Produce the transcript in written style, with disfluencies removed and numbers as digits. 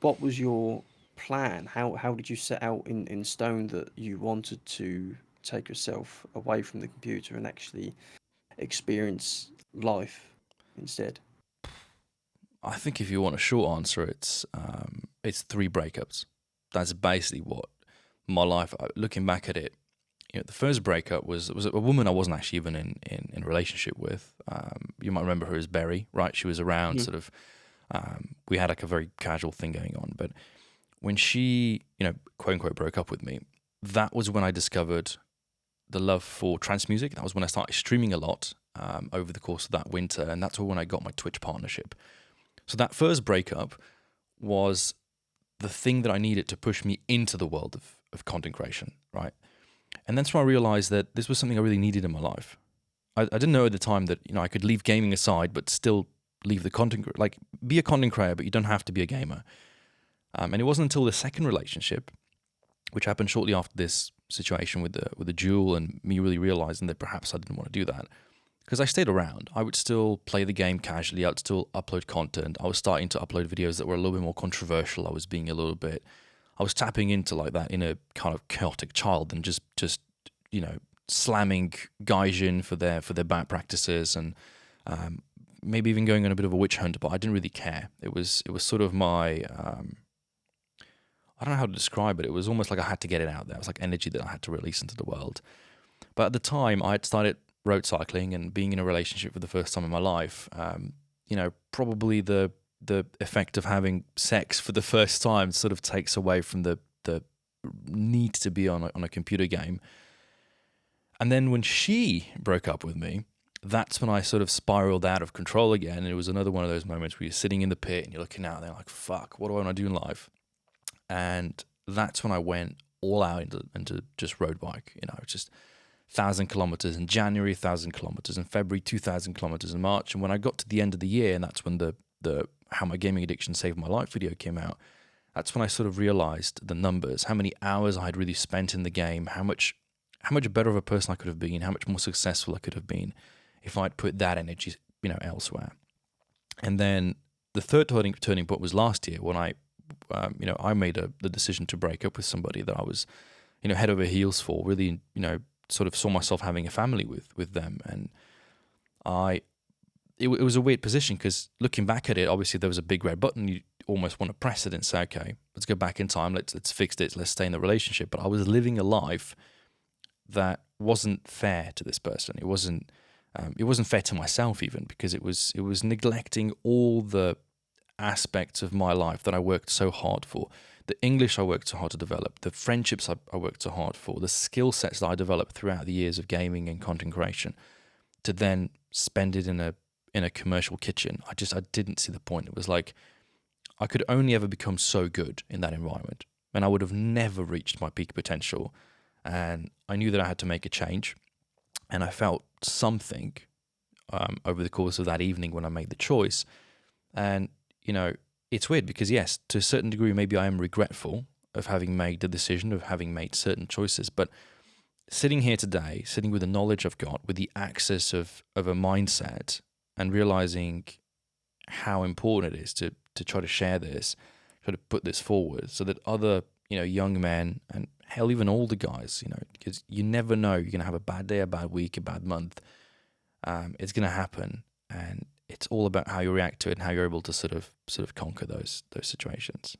what was your plan? How did you set out in stone that you wanted to take yourself away from the computer and actually experience life instead? I think if you want a short answer, it's three breakups. That's basically what my life. Looking back at it, the first breakup was a woman I wasn't actually even in a relationship with. You might remember her as Berry, right? She was around, Hmm. sort of. We had like a very casual thing going on, but when she, quote unquote, broke up with me, that was when I discovered the love for trance music. That was when I started streaming a lot over the course of that winter, and that's when I got my Twitch partnership. So that first breakup was the thing that I needed to push me into the world of content creation, right? And that's when I realized that this was something I really needed in my life. I didn't know at the time that I could leave gaming aside, but still leave the content, like be a content creator, but you don't have to be a gamer. And it wasn't until the second relationship, which happened shortly after this situation with the Jewel, and me really realizing that perhaps I didn't want to do that. Because I stayed around, I would still play the game casually. I'd still upload content. I was starting to upload videos that were a little bit more controversial. I was tapping into like that inner kind of chaotic child and just slamming Gaijin for their bad practices, and maybe even going on a bit of a witch hunt. But I didn't really care. It was sort of my I don't know how to describe it. It was almost like I had to get it out there. It was like energy that I had to release into the world. But at the time, I had started road cycling and being in a relationship for the first time in my life. Probably the effect of having sex for the first time sort of takes away from the need to be on a computer game. And then when she broke up with me, that's when I sort of spiraled out of control again. And it was another one of those moments where you're sitting in the pit and you're looking out there like, fuck, what do I want to do in life? And that's when I went all out into just road bike. Just 1,000 kilometers in January, 1,000 kilometers in February, 2,000 kilometers in March. And when I got to the end of the year, and that's when the How My Gaming Addiction Saved My Life video came out, that's when I sort of realized the numbers, how many hours I had really spent in the game, how much better of a person I could have been, how much more successful I could have been if I'd put that energy, elsewhere. And then the third turning point was last year when I made the decision to break up with somebody that I was, head over heels for. Really, sort of saw myself having a family with them, and it was a weird position because looking back at it, obviously there was a big red button. You almost want to press it and say, okay, let's go back in time. Let's fix this. Let's stay in the relationship. But I was living a life that wasn't fair to this person. It wasn't fair to myself even, because it was neglecting all the aspects of my life that I worked so hard for. The English I worked so hard to develop, the friendships I worked so hard for, the skill sets that I developed throughout the years of gaming and content creation, to then spend it in a commercial kitchen. I didn't see the point. It was like I could only ever become so good in that environment, and I would have never reached my peak potential. And I knew that I had to make a change, and I felt something over the course of that evening when I made the choice. And it's weird because, yes, to a certain degree, maybe I am regretful of having made the decision, of having made certain choices. But sitting here today, sitting with the knowledge I've got, with the access of a mindset, and realizing how important it is to try to share this, try to put this forward so that other, young men, and hell, even older guys, because you never know, you're going to have a bad day, a bad week, a bad month. It's going to happen. And it's all about how you react to it and how you're able to sort of conquer those situations.